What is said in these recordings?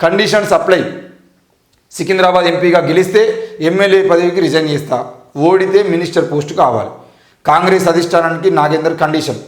Conditions apply. Secunderabad ఎంపీగా గెలిస్తే MLA పదవికి రిజైన్ చేస్తా, ఓడితే మినిస్టర్ పోస్ట్ కావాలి. కాంగ్రెస్ అధిష్టానానికి నాగేందర్ కండిషన్.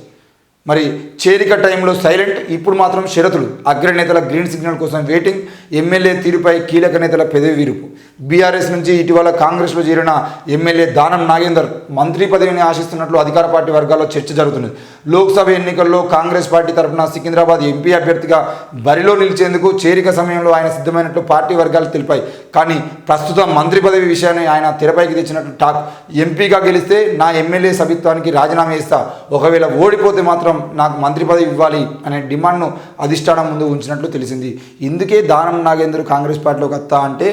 మరి చేరిక టైంలో సైలెంట్, ఇప్పుడు మాత్రం షరతులు. అగ్రనేతల గ్రీన్ సిగ్నల్ కోసం వెయిటింగ్. ఎమ్మెల్యే తీరుపై కీలక నేతల పెదవి విరుపు. బీఆర్ఎస్ నుంచి ఇటీవల కాంగ్రెస్లో చేరిన ఎమ్మెల్యే దానం నాగేందర్ మంత్రి పదవిని ఆశిస్తున్నట్లు అధికార పార్టీ వర్గాల్లో చర్చ జరుగుతున్నది. లోక్సభ ఎన్నికల్లో కాంగ్రెస్ పార్టీ తరఫున సికింద్రాబాద్ ఎంపీ అభ్యర్థిగా బరిలో నిలిచేందుకు చేరిక సమయంలో ఆయన సిద్ధమైనట్లు పార్టీ వర్గాలు తెలిపాయి. కానీ ప్రస్తుతం మంత్రి పదవి విషయాన్ని ఆయన తెరపైకి తెచ్చినట్లు టాక్. ఎంపీగా గెలిస్తే నా ఎమ్మెల్యే సభ్యత్వానికి రాజీనామా చేస్తా, ఒకవేళ ఓడిపోతే మాత్రం నాకు మంత్రి పదవి ఇవ్వాలి అనే డిమాండ్ను అధిష్టానం ముందు ఉంచినట్లు తెలిసింది. ఇందుకే దానం నాగేందర్ కాంగ్రెస్ పార్టీలోకి వస్తా అంటే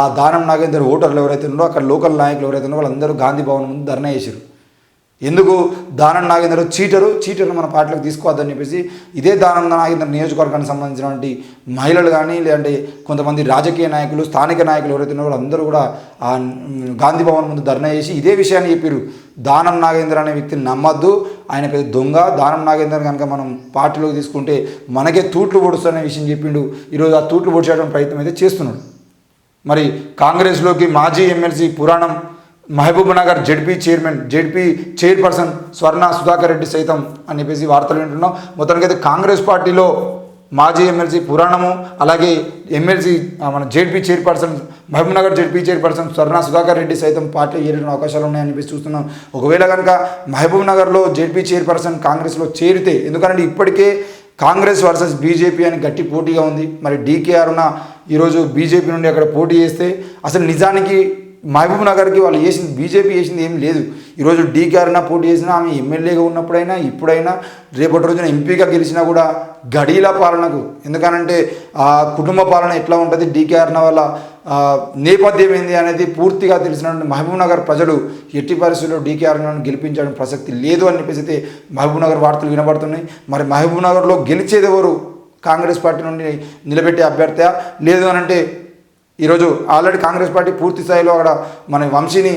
ఆ దానం నాగేందర్ ఓటర్లు ఎవరైతే ఉన్నారో, అక్కడ లోకల్ నాయకులు ఎవరైతే ఉన్నారో వాళ్ళందరూ గాంధీ భవన్ ముందు ధర్నా చేశారు. ఎందుకు? దానం నాగేందర్ చీటరు మన పార్టీలోకి తీసుకోవద్దని చెప్పేసి ఇదే దానం నాగేందర్ నియోజకవర్గానికి సంబంధించినటువంటి మహిళలు కానీ, లేదంటే కొంతమంది రాజకీయ నాయకులు, స్థానిక నాయకులు ఎవరైతే ఉన్నారో వాళ్ళందరూ కూడా ఆ గాంధీ భవన్ ముందు ధర్నా చేసి ఇదే విషయాన్ని చెప్పారు. దానం నాగేందర్ అనే వ్యక్తిని నమ్మద్దు, ఆయన పెద్ద దొంగ. దానం నాగేందర్ కనుక మనం పార్టీలోకి తీసుకుంటే మనకే తూట్లు పొడుస్తున్న విషయం చెప్పిండు. ఈరోజు ఆ తూట్లు పొడిచేయడం ప్రయత్నం అయితే చేస్తున్నాడు. మరి కాంగ్రెస్లోకి మాజీ ఎమ్మెల్సీ పురాణం మహబూబ్నగర్ జెడ్పీ చైర్పర్సన్ స్వర్ణ సుధాకర్ రెడ్డి సైతం అని చెప్పేసి వార్తలు వింటున్నాం. మొత్తానికైతే కాంగ్రెస్ పార్టీలో మాజీ ఎమ్మెల్సీ పురాణము, అలాగే ఎమ్మెల్సీ మన మహబూబ్నగర్ జెడ్పీ చైర్పర్సన్ స్వర్ణ సుధాకర్ రెడ్డి సైతం పార్టీ చేరిన అవకాశాలు ఉన్నాయని చెప్పేసి చూస్తున్నాం. ఒకవేళ కనుక మహబూబ్నగర్లో జెడ్పీ చైర్పర్సన్ కాంగ్రెస్లో చేరితే, ఎందుకంటే ఇప్పటికే కాంగ్రెస్ వర్సెస్ బీజేపీ అని గట్టి పోటీగా ఉంది. మరి డీకేఆర్ ఈరోజు బీజేపీ నుండి అక్కడ పోటీ చేస్తే అసలు నిజానికి మహబూబ్నగర్కి వాళ్ళు బీజేపీ చేసింది ఏం లేదు. ఈరోజు డీకేఆర్ పోటీ చేసినా, ఆమె ఎమ్మెల్యేగా ఉన్నప్పుడైనా ఇప్పుడైనా రేపటి రోజున ఎంపీగా గెలిచినా కూడా గడీల పాలనకు, ఎందుకనంటే ఆ కుటుంబ పాలన ఎట్లా ఉంటుంది, డీకేఆర్ వల్ల నేపథ్యం ఏంది అనేది పూర్తిగా తెలిసినటువంటి మహబూబ్నగర్ ప్రజలు ఎట్టి పరిస్థితుల్లో డీకేఆర్ను గెలిపించడం ప్రసక్తి లేదు అని చెప్పేసి అయితే మహబూబ్నగర్ వార్తలు వినబడుతున్నాయి. మరి మహబూబ్నగర్లో గెలిచేది ఎవరు? కాంగ్రెస్ పార్టీ నుండి నిలబెట్టే అభ్యర్థి లేదు అనంటే ఈరోజు ఆల్రెడీ కాంగ్రెస్ పార్టీ పూర్తి స్థాయిలో అక్కడ మన వంశీని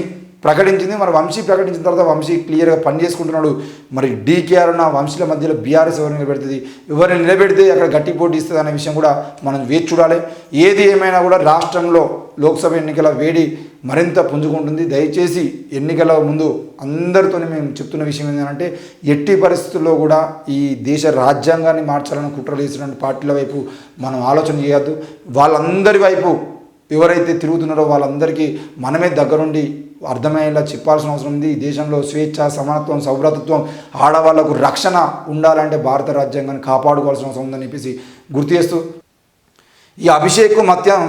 ప్రకటించింది. మరి వంశీ ప్రకటించిన తర్వాత వంశీ క్లియర్గా పనిచేసుకుంటున్నాడు. మరి డీకేఆర్ వంశీల మధ్యలో బీఆర్ఎస్ ఎవరిని నిలబెడుతుంది, ఎవరిని నిలబెడితే అక్కడ గట్టి పోటీ ఇస్తుంది అనే విషయం కూడా మనం వేచి చూడాలి. ఏది ఏమైనా కూడా రాష్ట్రంలో లోక్సభ ఎన్నికల వేడి మరింత పుంజుకుంటుంది. దయచేసి ఎన్నికల ముందు అందరితో మేము చెప్తున్న విషయం ఏంటంటే ఎట్టి పరిస్థితుల్లో కూడా ఈ దేశ రాజ్యాంగాన్ని మార్చాలని కుట్రలు చేసినటువంటి పార్టీల వైపు మనం ఆలోచన చేయొద్దు. వాళ్ళందరి వైపు ఎవరైతే తిరుగుతున్నారో వాళ్ళందరికీ మనమే దగ్గరుండి అర్థమయ్యేలా చెప్పాల్సిన అవసరం ఉంది. ఈ దేశంలో స్వేచ్ఛ, సమానత్వం, సౌభ్రాతృత్వం, ఆడవాళ్లకు రక్షణ ఉండాలంటే భారత రాజ్యాంగాన్ని కాపాడుకోవాల్సిన అవసరం ఉందని చెప్పేసి గుర్తు చేస్తూ ఈ అభిషేక్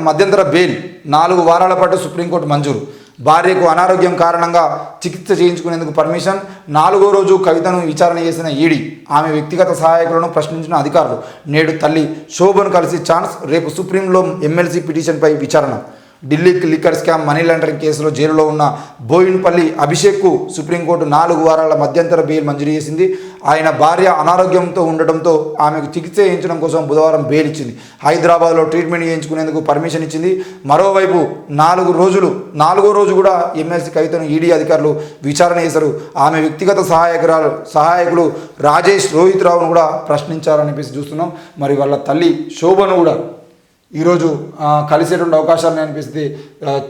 మధ్యంతర బెయిల్ 4 వారాల పాటు సుప్రీంకోర్టు మంజూరు. భార్యకు అనారోగ్యం కారణంగా చికిత్స చేయించుకునేందుకు పర్మిషన్. 4వ రోజు కవితను విచారణ చేసిన ఈడీ, ఆమె వ్యక్తిగత సహాయకులను ప్రశ్నించిన అధికారులు. నేడు తల్లి శోభను కలిసి ఛాన్స్. రేపు సుప్రీంలో ఎమ్మెల్సీ పిటిషన్పై విచారణ. Delhi liquor scam money laundering కేసులో జైలులో ఉన్న బోయిన్పల్లి అభిషేక్కు సుప్రీంకోర్టు 4 వారాల మధ్యంతర బెయిల్ మంజూరు చేసింది. ఆయన భార్య అనారోగ్యంతో ఉండడంతో ఆమెకు చికిత్స చేయించడం కోసం బుధవారం బెయిల్ ఇచ్చింది. హైదరాబాద్లో ట్రీట్మెంట్ చేయించుకునేందుకు పర్మిషన్ ఇచ్చింది. మరోవైపు 4వ రోజు కూడా ఎమ్మెల్సీ కవితను ఈడీ అధికారులు విచారణ చేశారు. ఆమె వ్యక్తిగత సహాయకులు రాజేష్ రోహిత్ రావును కూడా ప్రశ్నించారని చూస్తున్నాం. మరి వాళ్ళ తల్లి శోభను కూడా ఈరోజు కలిసేటువంటి అవకాశాలను అనిపిస్తే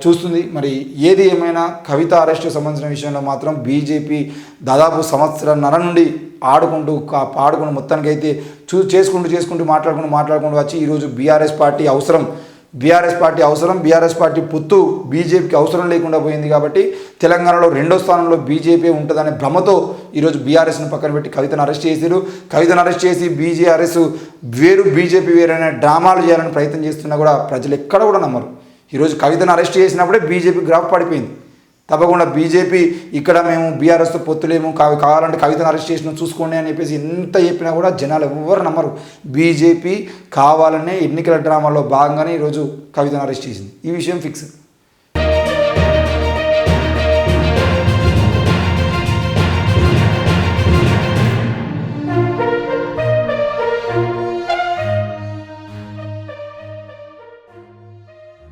చూస్తుంది. మరి ఏది ఏమైనా కవిత అరెస్టు సంబంధించిన విషయంలో మాత్రం బీజేపీ దాదాపు సంవత్సరంన్నర నుండి ఆడుకుంటూ మొత్తానికైతే చేసుకుంటూ మాట్లాడుకుంటూ వచ్చి ఈరోజు బీఆర్ఎస్ పార్టీ అవసరం, బీఆర్ఎస్ పార్టీ పొత్తు బీజేపీకి అవసరం లేకుండా పోయింది. కాబట్టి తెలంగాణలో 2వ స్థానంలో బీజేపీ ఉంటుందనే భ్రమతో ఈరోజు బీఆర్ఎస్ను పక్కన పెట్టి కవితను అరెస్ట్ చేశారు. కవితను అరెస్ట్ చేసి బీఆర్ఎస్ వేరు బీజేపీ వేరైన డ్రామాలు చేయాలని ప్రయత్నం చేస్తున్నా కూడా ప్రజలు ఎక్కడ కూడా నమ్మరు. ఈరోజు కవితను అరెస్ట్ చేసినప్పుడే బీజేపీ గ్రాఫ్ పడిపోయింది. తప్పకుండా బీజేపీ ఇక్కడ మేము బీఆర్ఎస్తో పొత్తులేము, కావాలంటే కవితను అరెస్ట్ చేసిన చూసుకోండి అని చెప్పేసి ఎంత చెప్పినా కూడా జనాలు ఎవ్వరు నమ్మరు. బీజేపీ కావాలనే ఎన్నికల డ్రామాలో భాగంగానే ఈరోజు కవితను అరెస్ట్ చేసింది. ఈ విషయం ఫిక్స్.